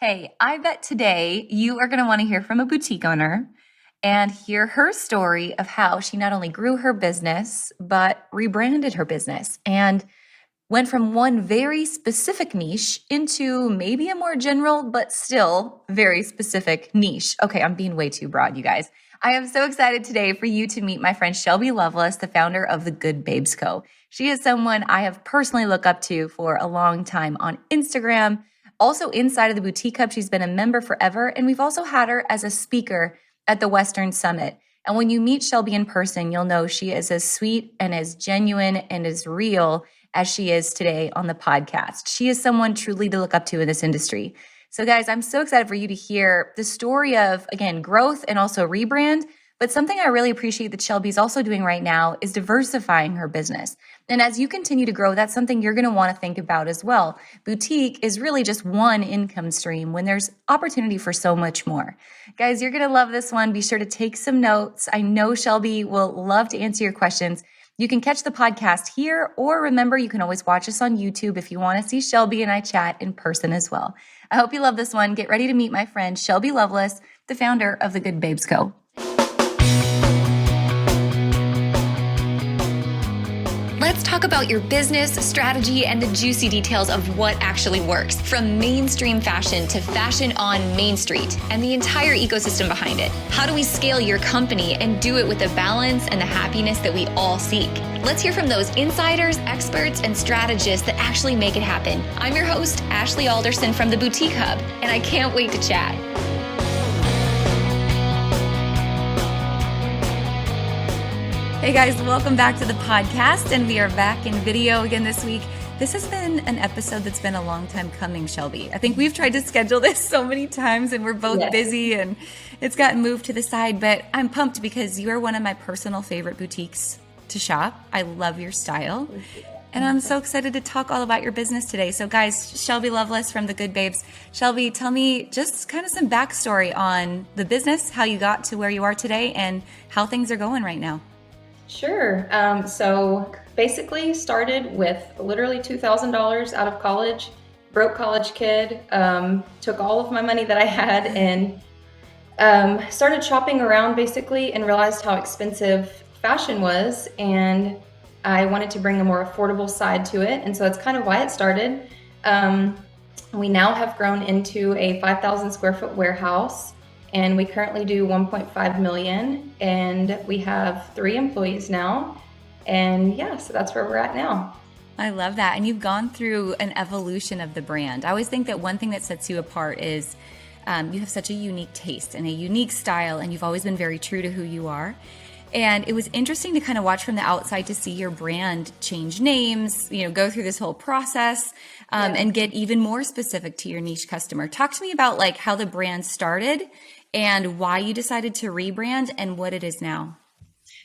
Hey, I bet today you are going to want to hear from a boutique owner and hear her story of how she not only grew her business, but rebranded her business and went from one very specific niche into maybe a more general, but still very specific niche. Okay, I'm being way too broad, you guys. I am so excited today for you to meet my friend Shelby Lovelace, the founder of the Good Babes Co. She is someone I have personally looked up to for a long time on Instagram. Also, inside of the Boutique Hub, she's been a member forever, and we've also had her as a speaker at the Western Summit. And when you meet Shelby in person, you'll know she is as sweet and as genuine and as real as she is today on the podcast. She is someone truly to look up to in this industry. So guys, I'm so excited for you to hear the story of, again, growth and also rebrand. But something I really appreciate that Shelby's also doing right now is diversifying her business. And as you continue to grow, that's something you're going to want to think about as well. Boutique is really just one income stream when there's opportunity for so much more. Guys, you're going to love this one. Be sure to take some notes. I know Shelby will love to answer your questions. You can catch the podcast here, or remember, you can always watch us on YouTube if you want to see Shelby and I chat in person as well. I hope you love this one. Get ready to meet my friend Shelby Lovelace, the founder of the Good Babes Co. Let's talk about your business, strategy, and the juicy details of what actually works, from mainstream fashion to fashion on Main Street and the entire ecosystem behind it. How do we scale your company and do it with the balance and the happiness that we all seek? Let's hear from those insiders, experts, and strategists that actually make it happen. I'm your host, Ashley Alderson from the Boutique Hub, and I can't wait to chat. Hey guys, welcome back to the podcast, and we are back in video again this week. This has been an episode that's been a long time coming, Shelby. I think we've tried to schedule this so many times and we're both busy and it's gotten moved to the side, but I'm pumped because you are one of my personal favorite boutiques to shop. I love your style. And I'm so excited to talk all about your business today. So guys, Shelby Lovelace from the Good Babes. Shelby, tell me just kind of some backstory on the business, how you got to where you are today and how things are going right now. Sure. So basically started with literally $2,000 out of college, broke college kid, took all of my money that I had and started shopping around basically and realized how expensive fashion was. And I wanted to bring a more affordable side to it. And so that's kind of why it started. We now have grown into a 5,000 square foot warehouse. And we currently do 1.5 million and we have 3 employees now. And yeah, so that's where we're at now. I love that. And you've gone through an evolution of the brand. I always think that one thing that sets you apart is you have such a unique taste and a unique style, and you've always been very true to who you are. And it was interesting to kind of watch from the outside to see your brand change names, go through this whole process and get even more specific to your niche customer. Talk to me about like how the brand started and why you decided to rebrand and what it is now.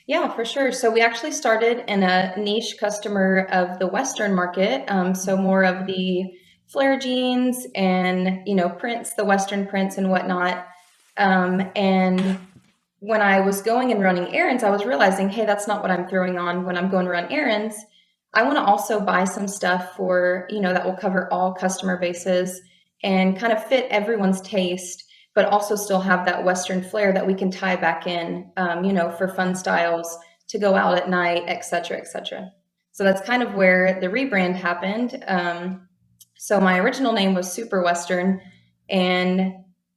Yeah, for sure. So we actually started in a niche customer of the Western market. So more of the flare jeans and, prints, the Western prints and whatnot. And when I was going and running errands, I was realizing, hey, that's not what I'm throwing on when I'm going to run errands. I want to also buy some stuff for, that will cover all customer bases and kind of fit everyone's taste, but also still have that Western flair that we can tie back in, for fun styles to go out at night, et cetera, et cetera. So that's kind of where the rebrand happened. So my original name was Super Western, and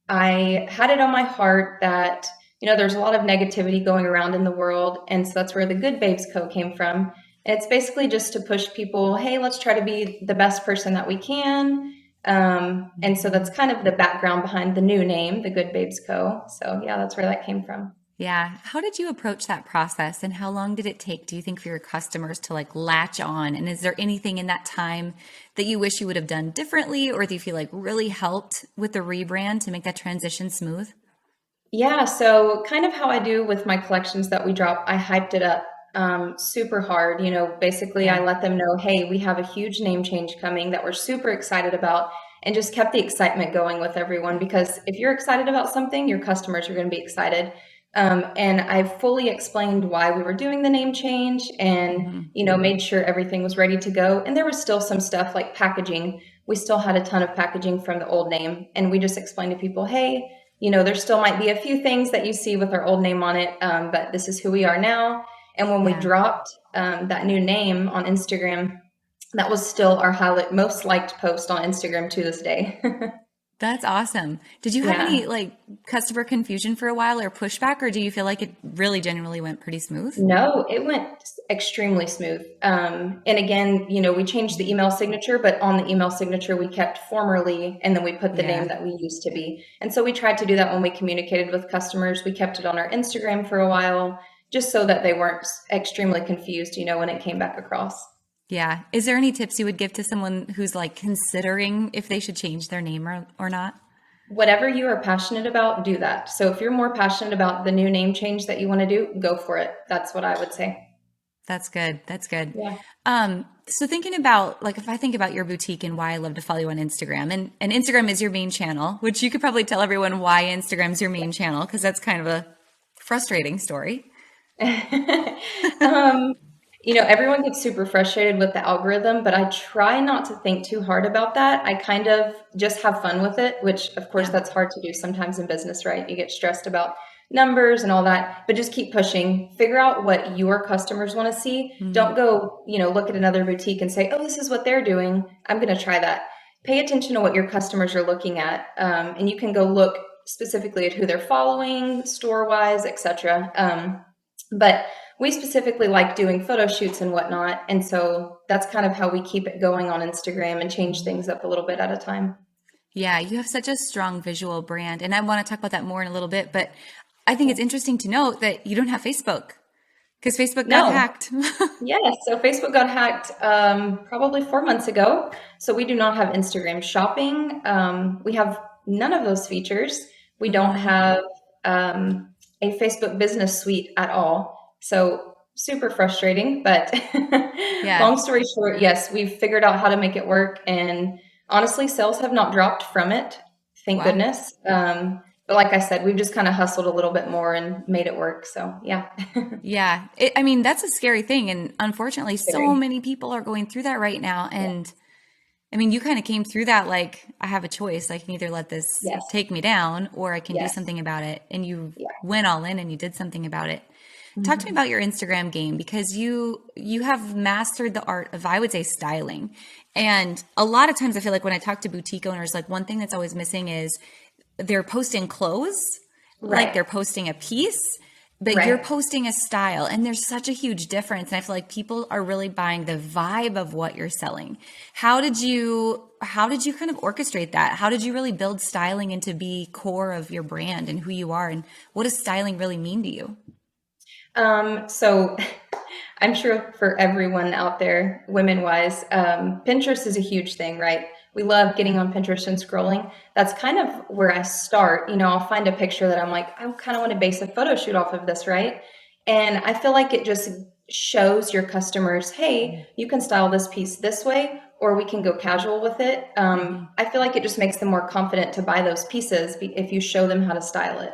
I had it on my heart that, there's a lot of negativity going around in the world. And so that's where the Good Babes Co. came from. And it's basically just to push people, hey, let's try to be the best person that we can. And so that's kind of the background behind the new name, the Good Babes Co. So yeah, that's where that came from. Yeah. How did you approach that process and how long did it take, do you think, for your customers to like latch on? And is there anything in that time that you wish you would have done differently, or do you feel like really helped with the rebrand to make that transition smooth? Yeah. So kind of how I do with my collections that we drop, I hyped it up super hard. Basically I let them know, hey, we have a huge name change coming that we're super excited about, and just kept the excitement going with everyone, because if you're excited about something, your customers are going to be excited. And I fully explained why we were doing the name change and, made sure everything was ready to go. And there was still some stuff like packaging we still had a ton of packaging from the old name. And we just explained to people, hey, there still might be a few things that you see with our old name on it, but this is who we are now. And when we Yeah. dropped that new name on Instagram, that was still our most liked post on Instagram to this day. That's awesome. Did you have Yeah. any like customer confusion for a while or pushback, or do you feel like it really genuinely went pretty smooth? No, it went extremely smooth. And again, we changed the email signature, but on the email signature, we kept formerly, and then we put the name Yeah. that we used to be. And so we tried to do that when we communicated with customers. We kept it on our Instagram for a while, just so that they weren't extremely confused, when it came back across. Yeah. Is there any tips you would give to someone who's like considering if they should change their name or not? Whatever you are passionate about, do that. So if you're more passionate about the new name change that you want to do, go for it. That's what I would say. That's good. That's good. Yeah. So thinking about like if I think about your boutique and why I love to follow you on Instagram, and Instagram is your main channel, which you could probably tell everyone why Instagram's your main channel, because that's kind of a frustrating story. um, everyone gets super frustrated with the algorithm, but I try not to think too hard about that. I kind of just have fun with it, which of course Yeah. that's hard to do sometimes in business, right? You get stressed about numbers and all that, but just keep pushing. Figure out what your customers want to see. Mhm. Don't go, look at another boutique and say, oh, this is what they're doing. I'm going to try that. Pay attention to what your customers are looking at, and you can go look specifically at who they're following, store-wise, etc. But we specifically like doing photo shoots and whatnot. And so that's kind of how we keep it going on Instagram and change things up a little bit at a time. Yeah, you have such a strong visual brand, and I want to talk about that more in a little bit, but I think it's interesting to note that you don't have Facebook because Facebook got No, hacked. yes. So Facebook got hacked probably 4 months ago. So we do not have Instagram shopping. We have none of those features. We don't Hmm. have a Facebook business suite at all. So super frustrating. But Yeah. long story short, yes, we've figured out how to make it work. And honestly, sales have not dropped from it. Thank Wow. goodness. But like I said, we've just kind of hustled a little bit more and made it work. So yeah, Yeah. I mean, that's a scary thing. And unfortunately, so very. many people are going through that right now. Yeah. And I mean, you kind of came through that like, I have a choice. I can either let this Yes. take me down or I can do Yes. something about it. And you Yeah. went all in and you did something about it. Talk to me Mhm. about your Instagram game because you have mastered the art of, I would say, styling. And a lot of times I feel like when I talk to boutique owners, like one thing that's always missing is they're posting clothes, like Right. they're posting a piece, but you're Right. posting a style. And there's such a huge difference. And I feel like people are really buying the vibe of what you're selling. How did you kind of orchestrate that? How did you really build styling into be core of your brand and who you are? And what does styling really mean to you? So I'm sure for everyone out there, women wise, Pinterest is a huge thing, right? We love Yeah. getting on Pinterest and scrolling. That's kind of where I start. I'll find a picture that I'm like, I kind of want to base a photo shoot off of this, right? And I feel like it just shows your customers, hey, you can style this piece this way, or we can go casual with it. Mm-hmm. I feel like it just makes them more confident to buy those pieces if you show them how to style it.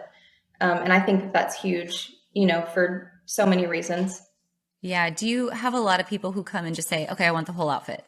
And I think that that's huge, for so many reasons. Yeah. Do you have a lot of people who come and just say, okay, I want the whole outfit?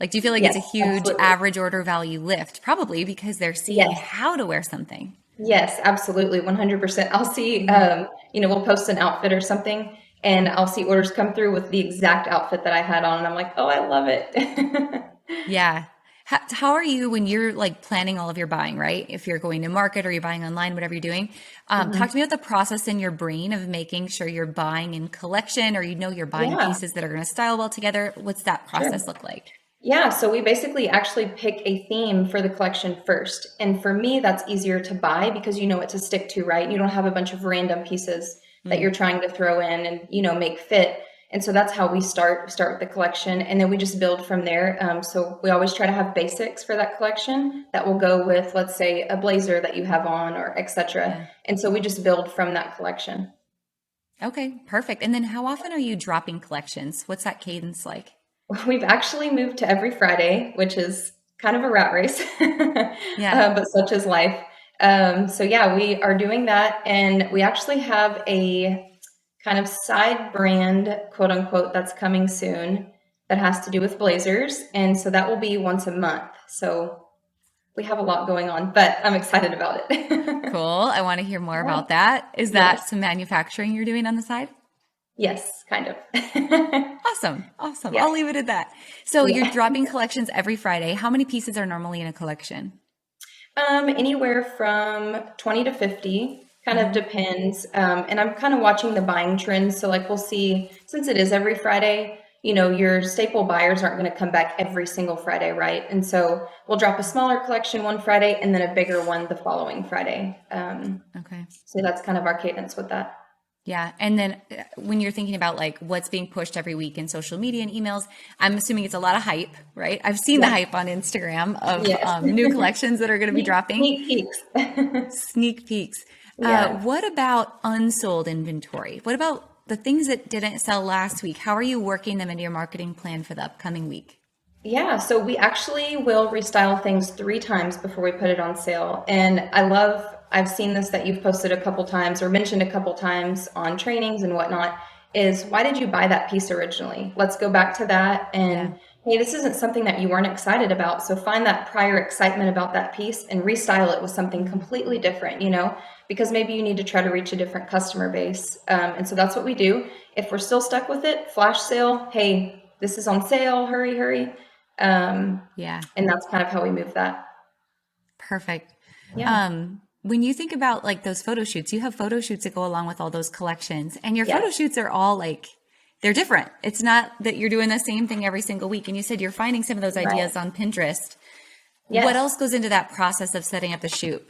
Like, do you feel like it's Yes, a huge absolutely. average order value lift? Probably because they're seeing Yes, how to wear something. yes, absolutely. 100%. I'll see, Mhm. we'll post an outfit or something and I'll see orders come through with the exact outfit that I had on. And I'm like, oh, I love it. Yeah. How are you when you're like planning all of your buying, right? If you're going to market or you're buying online, whatever you're doing, talk Mhm. to me about the process in your brain of making sure you're buying in collection or you're buying Yeah, pieces that are going to style well together. What's that sure. process look like? Yeah, so we basically actually pick a theme for the collection first. And for me, that's easier to buy because you know what to stick to, right? You don't have a bunch of random pieces that Mm. you're trying to throw in and, make fit. And so that's how we start. We start with the collection and then we just build from there. So we always try to have basics for that collection that will go with, let's say, a blazer that you have on or etc. Yeah. And so we just build from that collection. Okay, perfect. And then how often are you dropping collections? What's that cadence like? We've actually moved to every Friday, which is kind of a rat race, Yeah. but such is life. So yeah, we are doing that, and we actually have a kind of side brand, quote unquote, that's coming soon. that has to do with blazers. And so that will be once a month. So we have a lot going on, but I'm excited about it. Cool. I want to hear more Yeah. about that. Is Yes. that some manufacturing you're doing on the side? Yes, kind of. Awesome. Awesome. Yeah. I'll leave it at that. So you're Yeah. dropping collections every Friday. How many pieces are normally in a collection? Anywhere from 20 to 50, kind of Hmm. depends. And I'm kind of watching the buying trends. So, like, we'll see, since it is every Friday, your staple buyers aren't going to come back every single Friday, right? And so we'll drop a smaller collection one Friday and then a bigger one the following Friday. Okay. So that's kind of our cadence with that. Yeah. And then when you're thinking about like what's being pushed every week in social media and emails, I'm assuming it's a lot of hype, right? I've seen the Yeah. hype on Instagram of Yes. new collections that are going to be dropping. Sneak peeks. Sneak peeks. Yeah. What about unsold inventory? What about the things that didn't sell last week? How are you working them into your marketing plan for the upcoming week? Yeah, so we actually will restyle things 3 times before we put it on sale. And I've seen this that you've posted a couple times or mentioned a couple times on trainings and whatnot, is why did you buy that piece originally? Let's go back to that. Yeah. And hey, this isn't something that you weren't excited about. So find that prior excitement about that piece and restyle it with something completely different, because maybe you need to try to reach a different customer base. And so that's what we do. If we're still stuck with it, flash sale, hey, this is on sale, hurry, hurry. Um, Yeah. and that's kind of how we move that. Perfect. Yeah. When you think about like those photo shoots, you have photo shoots that go along with all those collections, and your photo Yes. shoots are all like, they're different. It's not that you're doing the same thing every single week. And you said you're finding some of those Right. ideas on Pinterest. What Yes. else goes into that process of setting up the shoot?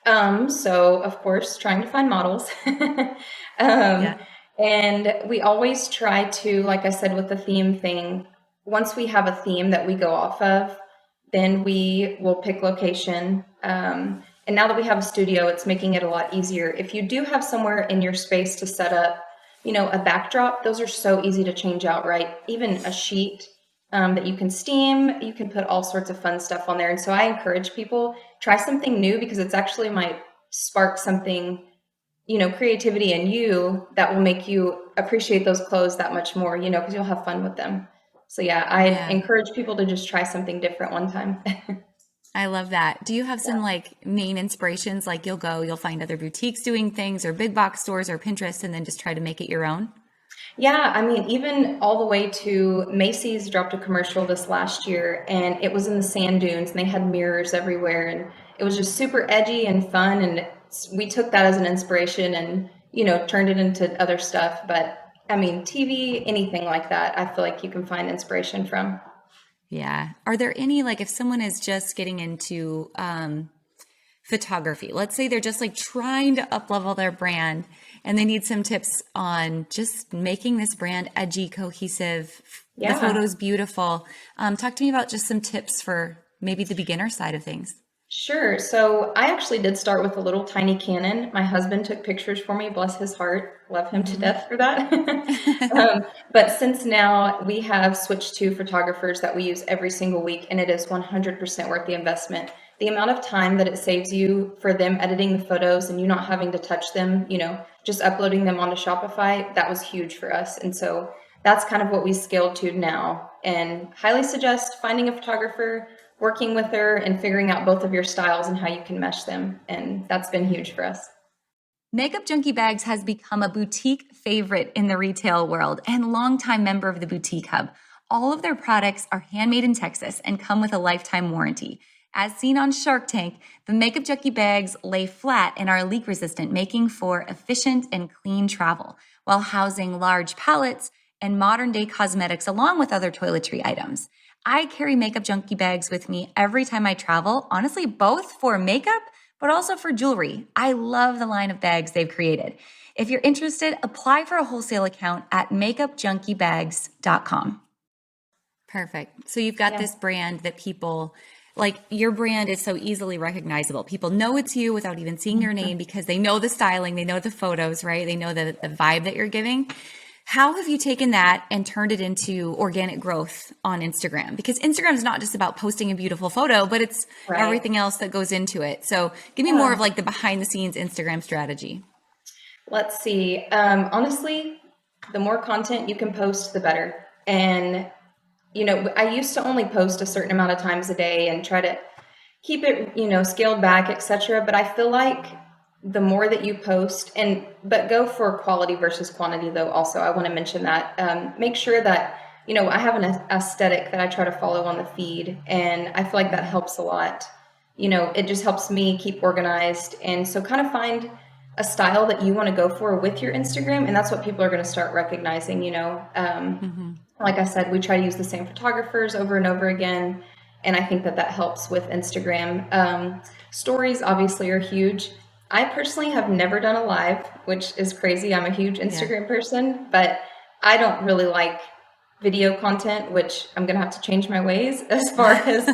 So of course, trying to find models. um, Yeah. and we always try to, like I said, with the theme thing, once we have a theme that we go off of, then we will pick location. And now that we have a studio, it's making it a lot easier. If you do have somewhere in your space to set up, a backdrop, those are so easy to change out, right? Even a sheet that you can steam, you can put all sorts of fun stuff on there. And so I encourage people, try something new because it's actually might spark something, creativity in you that will make you appreciate those clothes that much more, because you'll have fun with them. So yeah, I Yeah. encourage people to just try something different one time. I love that. Do you have some like main inspirations? Like you'll find other boutiques doing things or big box stores or Pinterest and then just try to make it your own? Yeah, I mean, even all the way to Macy's dropped a commercial this last year, and it was in the sand dunes, and they had mirrors everywhere, and it was just super edgy and fun. And we took that as an inspiration, and turned it into other stuff. But I mean, TV, anything like that, I feel like you can find inspiration from. Yeah. Are there any, like, if someone is just getting into photography, let's say they're just like trying to up level their brand and they need some tips on just making this brand edgy, cohesive, the Yeah. photos beautiful. Talk to me about just some tips for maybe the beginner side of things. Sure. So I actually did start with a little tiny Canon. My husband took pictures for me, bless his heart. Love him to Hmm. death for that. But since now we have switched to photographers that we use every single week, and it is 100% worth the investment. The amount of time that it saves you for them editing the photos and you not having to touch them, just uploading them onto Shopify, that was huge for us. And so that's kind of what we scaled to now. And highly suggest finding a photographer, working with her, and figuring out both of your styles and how you can mesh them. And that's been huge for us. Makeup Junkie Bags has become a boutique favorite in the retail world and longtime member of the Boutique Hub. All of their products are handmade in Texas and come with a lifetime warranty. As seen on Shark Tank, the Makeup Junkie bags lay flat and are leak resistant, making for efficient and clean travel, while housing large palettes and modern day cosmetics along with other toiletry items. I carry Makeup Junkie bags with me every time I travel, honestly, both for makeup but also for jewelry. I love the line of bags they've created. If you're interested, apply for a wholesale account at makeupjunkiebags.com. Perfect. So you've got Yeah. this brand that people like, your brand is so easily recognizable. People know it's you without even seeing your name because they know the styling, they know the photos, right? They know the vibe that you're giving. How have you taken that and turned it into organic growth on Instagram? Because Instagram is not just about posting a beautiful photo, but it's Right. everything else that goes into it. So give me more Yeah. of like the behind the scenes Instagram strategy. Let's see. Honestly, the more content you can post, the better. And, I used to only post a certain amount of times a day and try to keep it, scaled back, etc. But I feel like the more that you post, but go for quality versus quantity, though. Also, I want to mention that. Make sure that, I have an aesthetic that I try to follow on the feed, and I feel like that Mhm. helps a lot. It just helps me keep organized, and so kind of find a style that you want to go for with your Instagram, and that's what people are going to start recognizing. Mhm. Like I said, we try to use the same photographers over and over again. And I think that that helps with Instagram. Stories obviously are huge. I personally have never done a live, which is crazy. I'm a huge Yeah. Instagram person, but I don't really like video content, which I'm going to have to change my ways as far as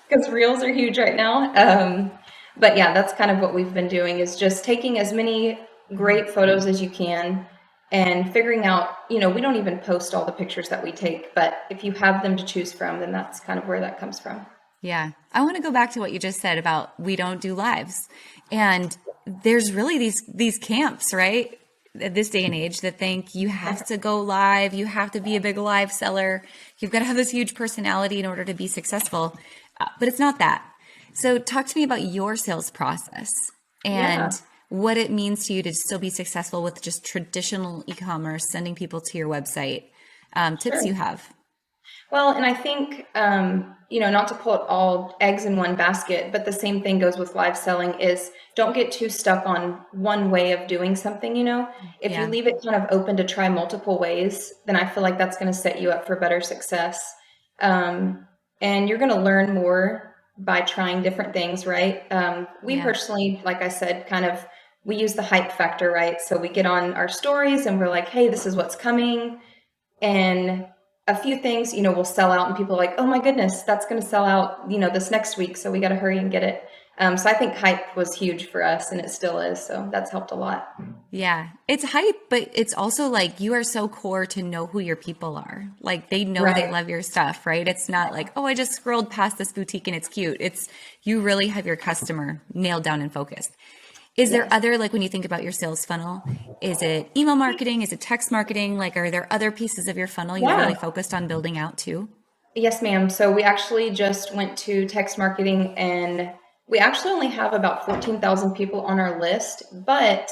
because reels are huge right now. But yeah, that's kind of what we've been doing is just taking as many Mhm. great photos as you can and figuring out, we don't even post all the pictures that we take, but if you have them to choose from, then that's kind of where that comes from. Yeah. I want to go back to what you just said about we don't do lives. And there's really these camps, right? At this day and age that think you have to go live, you have to be a big live seller, you've got to have this huge personality in order to be successful. But it's not that. So talk to me about your sales process Yeah, and what it means to you to still be successful with just traditional e-commerce, sending people to your website. Tips you sure. have. Well, and I think, not to put all eggs in one basket, but the same thing goes with live selling is don't get too stuck on one way of doing something, If you Yeah. leave it kind of open to try multiple ways, then I feel like that's going to set you up for better success. Um, and you're going to learn more by trying different things, right? We Yeah. personally, like I said, we use the hype factor, right? So we get on our stories and we're like, hey, this is what's coming and a few things, will sell out and people are like, oh my goodness, that's going to sell out, this next week. So we got to hurry and get it. So I think hype was huge for us and it still is. So that's helped a lot. Yeah, it's hype, but it's also like you are so core to know who your people are. Like they know they Right. love your stuff, right? It's not like, oh, I just scrolled past this boutique and it's cute. It's you really have your customer nailed down and focused. Is there Yes. other, like when you think about your sales funnel, is it email marketing? Is it text marketing? Like, are there other pieces of your funnel you've really Yeah. focused on building out too? Yes, ma'am. So we actually just went to text marketing and we actually only have about 14,000 people on our list, but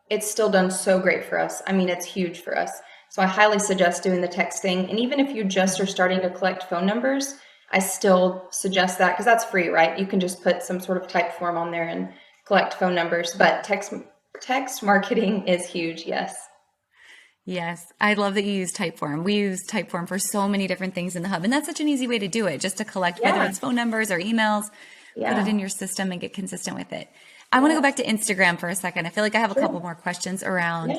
it's still done so great for us. I mean, it's huge for us. So I highly suggest doing the texting. And even if you just are Mhm. starting to collect phone numbers, I still suggest that because that's free, right? You can just put some sort of type form on there and collect phone numbers. But text marketing is huge, yes. Yes, I love that you use Typeform. We use Typeform for so many different things in the hub, and that's such an easy way to do it, just to collect whether Yeah, it's phone numbers or emails, put it yeah, in your system and get consistent with it. I want to go back yes. to Instagram for a second. I feel like I have a couple Sure. more questions around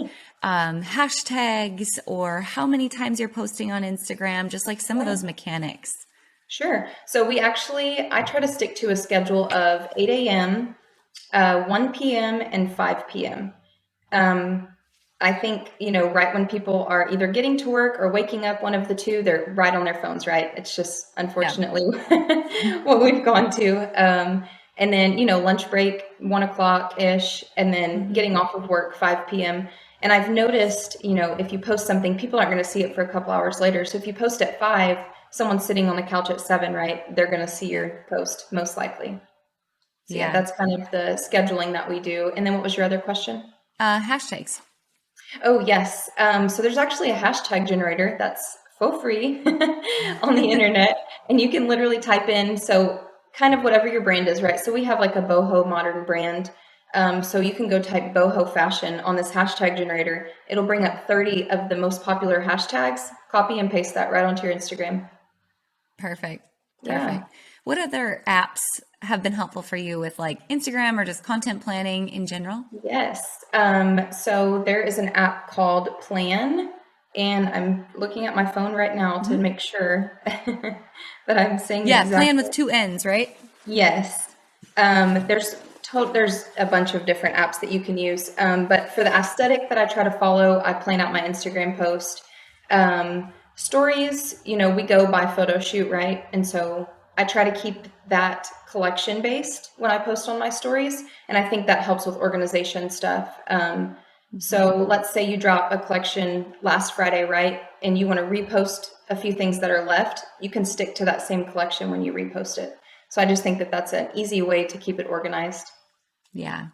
Yeah, hashtags or how many times you're posting on Instagram, just like some of yeah. those mechanics. Sure. So I try to stick to a schedule of 8 a.m., 1 p.m., and 5 p.m. Um, I think, right when people are either getting to work or waking up, one of the two, they're right on their phones, right? It's just Yeah. unfortunately what we've gone to. And then, lunch break, 1 o'clock ish, and then Mhm. getting off of work, 5 p.m. And I've noticed, if you post something, people aren't going to see it for a couple hours later. So if you post at 5, someone sitting on the couch at 7, right? They're going to see Yeah. your post most likely. So yeah, Yeah. that's kind of the scheduling that we do. And then what was your other question? Hashtags. Oh, yes. So there's actually a hashtag generator that's for free on the internet, and you can literally type in, so kind of whatever your brand is, right? So we have like a boho modern brand. So you can go type boho fashion on this hashtag generator. It'll bring up 30 of the most popular hashtags. Copy and paste that right onto your Instagram. Perfect. Yeah. Perfect. What other apps have been helpful for you with like Instagram or just content planning in general? Yes. So there is an app called Plan, and I'm looking at my phone right now to Mhm. make sure that I'm saying the Yeah, exact. plan with two N's, right? Yes. There's a bunch of different apps that you can use. But for the aesthetic that I try to follow, I plan out my Instagram post. Stories, we go by photo shoot, right? And so I try to keep that collection based when I post on my stories. And I think that helps with organization stuff. Hmm. So let's say you drop a collection last Friday, right? And you want to repost a few things that are left, you can stick to that same collection when you repost it. So I just think that that's an easy way to keep it organized. Yeah,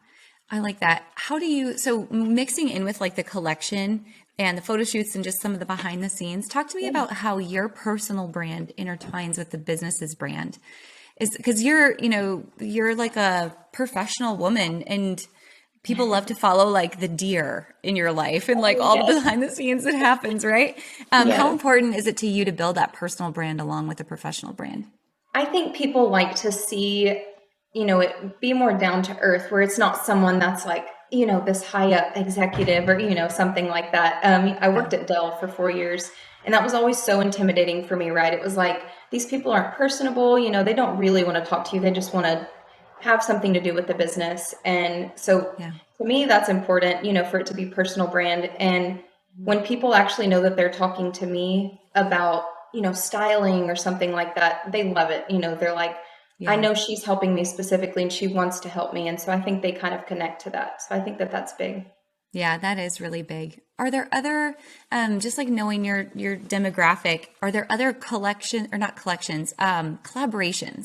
I like that. How do you, so mixing in with like the collection and the photo shoots and just some of the behind the scenes, talk to me Yeah. about how your personal brand intertwines with the business's brand. Is because you're like a professional woman and people love to follow like the deer in your life and like Oh, all the yes. behind the scenes that happens, right? How Yes. important is it to you to build that personal brand along with the professional brand? I think people like to see, it be more down to earth where it's not someone that's like, this high up executive or, something like that. I Yeah. worked at Dell for 4 years and that was always so intimidating for me, right? It was like, these people aren't personable, they don't really want to talk to you. They just want to have something to do with the business. And so Yeah. to me, that's important, for it to be personal brand. And when people actually know that they're talking to me about, styling or something like that, they love it. They're like, I Yeah. know she's helping me specifically and she wants to help me. And so I think they kind of connect to that. So I think that that's big. Yeah, that is really big. Are there other, just like knowing your demographic, are there other collection or not collections, collaborations,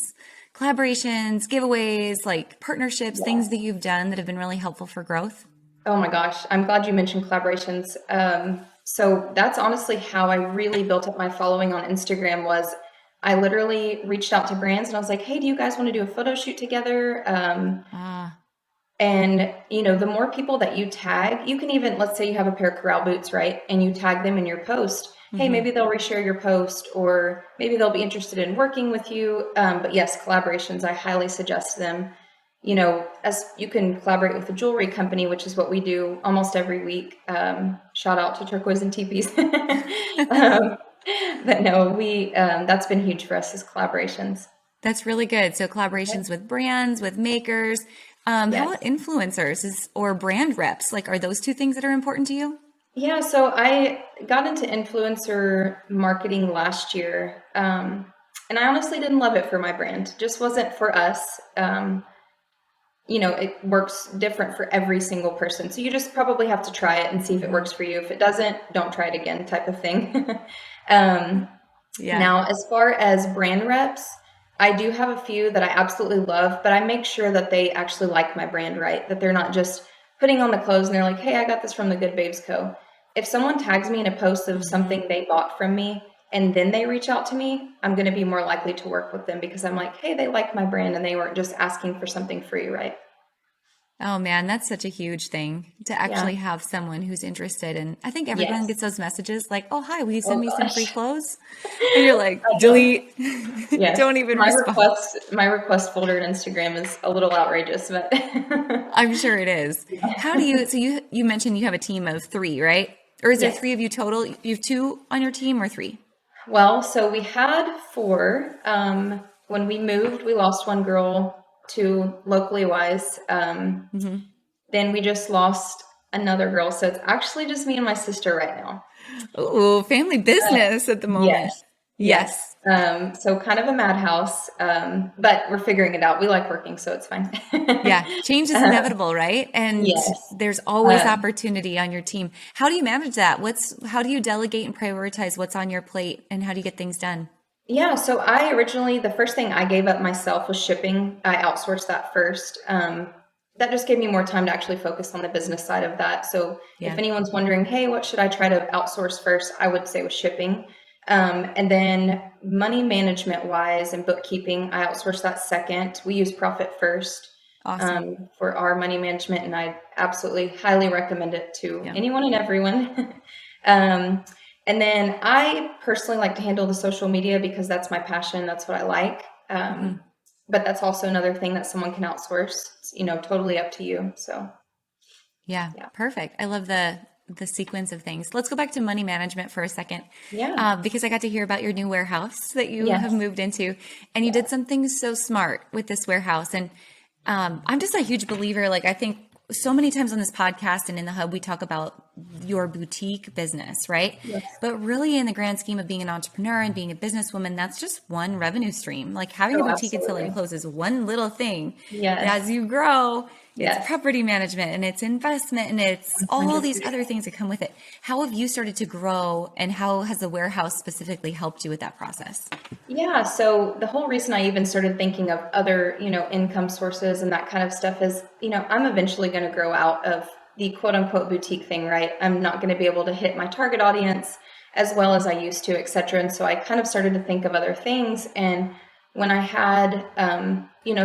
giveaways, like partnerships, Yeah. things that you've done that have been really helpful for growth? Oh my gosh, I'm glad you mentioned collaborations. So that's honestly how I really built up my following on Instagram was I literally reached out to brands and I was like, hey, do you guys want to do a photo shoot together? Ah, And the more people that you tag, you can even, let's say you have a pair of corral boots, right? And you tag them in your post. Hey, mm-hmm. maybe they'll reshare your post or maybe they'll be interested in working with you. But yes, collaborations, I highly suggest them. As you can collaborate with a jewelry company, which is what we do almost every week. Shout out to Turquoise and Teepees. But no, that's been huge for us as collaborations. That's really good. So collaborations with brands, with makers. How about Yes. influencers or brand reps? Like, are those two things that are important to you? Yeah, so I got into influencer marketing last year, and I honestly didn't love it for my brand. Just wasn't for us. It works different for every single person. So you just probably have to try it and see if it Hmm. works for you. If it doesn't, don't try it again, type of thing. um, Yeah. Now, as far as brand reps, I do have a few that I absolutely love, but I make sure that they actually like my brand, right? That they're not just putting on the clothes and they're like, hey, I got this from the Good Babes Co. If someone tags me in a post of Hmm. something they bought from me and then they reach out to me, I'm going to be more likely to work with them because I'm like, hey, they like my brand and they weren't just asking for something free, right? Oh man, that's such a huge thing to Yeah. actually have someone who's interested. And I think everyone Yes. gets those messages like, oh, hi, will you send Oh me some free gosh. clothes? And you're like, I know. delete, Yes. don't even respond. My request folder in Instagram is a little outrageous, but I'm sure it is. How do you, so you mentioned you have a team of three, right? Or is there yes. three of you total? You have two on your team or three? Well, so we had four. When we moved, we lost one girl to locally wise. Hmm. Then we just lost another girl. So it's actually just me and my sister right now. Oh, family business at the moment. Yes. Yes. Yes. So kind of a madhouse, but we're figuring it out. We like working, so it's fine. Yeah, change is Um, inevitable, right? And yes. there's always Um, opportunity on your team. How do you manage that? How do you delegate and prioritize what's on your plate and how do you get things done? Yeah, so I originally, the first thing I gave up myself was shipping. I outsourced that first. That just gave me more time to actually focus on the business side of that. So if Yeah. anyone's wondering, hey, what should I try to outsource first? I would say with shipping. And then money management wise and bookkeeping, I outsourced that second. We use Profit First Awesome. for our money management, and I absolutely highly recommend it to Yeah. anyone and everyone. um, and then I personally like to handle the social media because that's my passion. That's what I like. Hmm. But that's also another thing that someone can outsource. It's, totally up to you. So Yeah. yeah, Perfect. I love the sequence of things. Let's go back to money management for a second, yeah, because I got to hear about your new warehouse that you have yes, moved into, and you did yes, something so smart with this warehouse. And I'm just a huge believer. Like I think so many times on this podcast and in the hub, we talk about your boutique business, right? Yes. But really, in the grand scheme of being an entrepreneur and being a businesswoman, that's just one revenue stream. Like having a Oh, boutique and selling absolutely. clothes is one little thing. But Yes. as you grow, it's Yes. property management and it's investment and it's all these 100%. other things that come with it. How have you started to grow, and how has the warehouse specifically helped you with that process? Yeah, so the whole reason I even started thinking of other, income sources and that kind of stuff is, I'm eventually going to grow out of the quote unquote boutique thing, right? I'm not going to be able to hit my target audience as well as I used to, et cetera. And so I kind of started to think of other things. And when I had,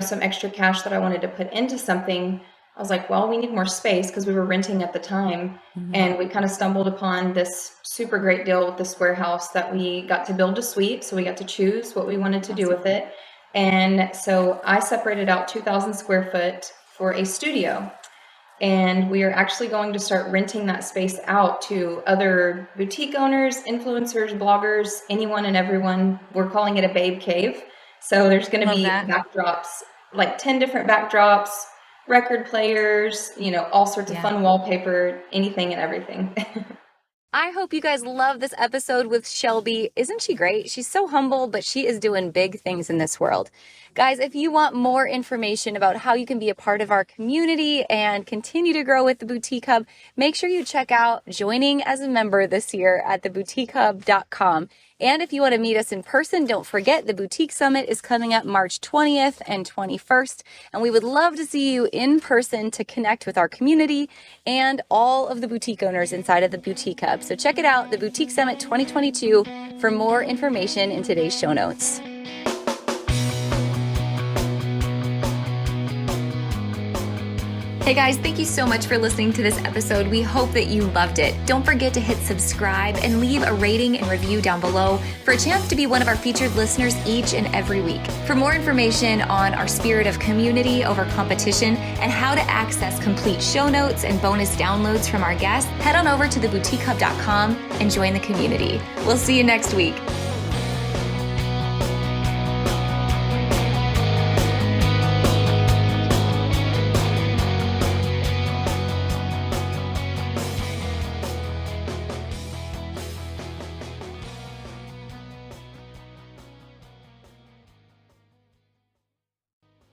some extra cash that I wanted to put into something, I was like, well, we need more space because we were renting at the time. Mm-hmm. And we kind of stumbled upon this super great deal with this warehouse that we got to build a suite. So we got to choose what we wanted to do Awesome. with it. And so I separated out 2,000 square foot for a studio. And we are actually going to start renting that space out to other boutique owners, influencers, bloggers, anyone and everyone. We're calling it a babe cave. So there's going to Love be that. backdrops, like 10 different backdrops, record players, all sorts of Yeah. fun wallpaper, anything and everything. I hope you guys love this episode with Shelby. Isn't she great? She's so humble, but she is doing big things in this world. Guys, if you want more information about how you can be a part of our community and continue to grow with the Boutique Hub, make sure you check out joining as a member this year at theboutiquehub.com. And if you want to meet us in person, don't forget the Boutique Summit is coming up March 20th and 21st. And we would love to see you in person to connect with our community and all of the boutique owners inside of the Boutique Hub. So check it out, the Boutique Summit 2022, for more information in today's show notes. Hey guys, thank you so much for listening to this episode. We hope that you loved it. Don't forget to hit subscribe and leave a rating and review down below for a chance to be one of our featured listeners each and every week. For more information on our spirit of community over competition and how to access complete show notes and bonus downloads from our guests, head on over to theboutiquehub.com and join the community. We'll see you next week.